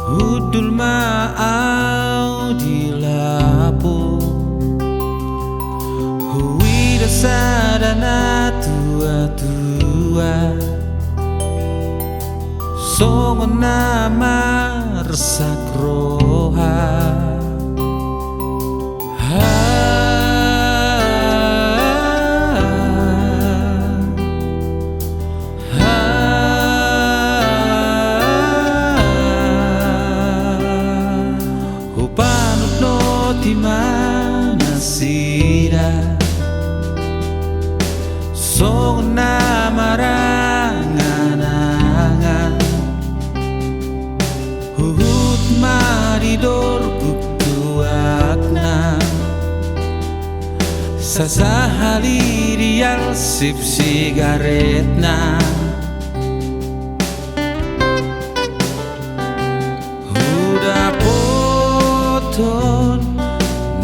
Hudul ma'au di lapo Hui sadana tua-tua Songon nama resak roha Di mana sida Song na marangan Huhut maridor buktuakna Sasahali rial sip sigaretna Huda poton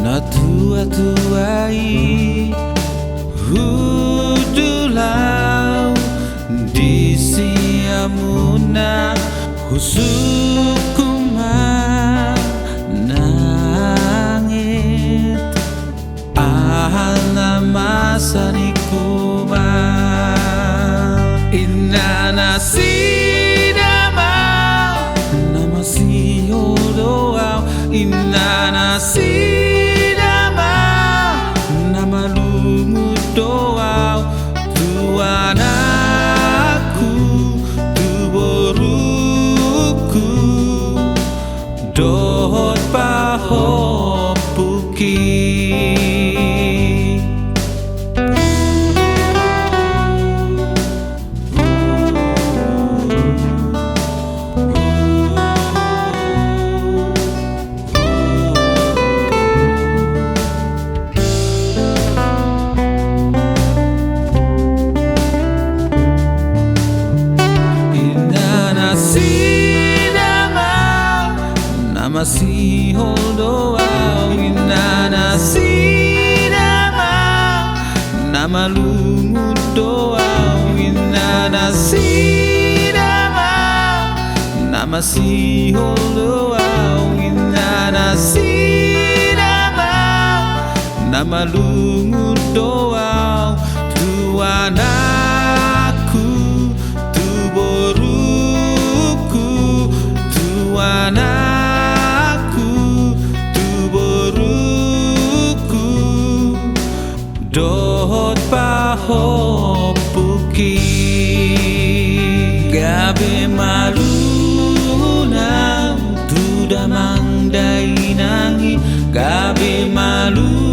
na tua-tuai Hudulau di siamuna Husukuma nangit Ahana masanikuma Inana sinama Nama siyodoau Inana sinama doau tuanaku tu boruku dohot pahopuki Nama si holdoau inana sinama Nama lungu doau inana sinama Nama si holdoau inana sinama Nama lungu doau tuanaku tu boruku tuanaku dohot pahopuki gabe maluna tu damang dainangi gabe malu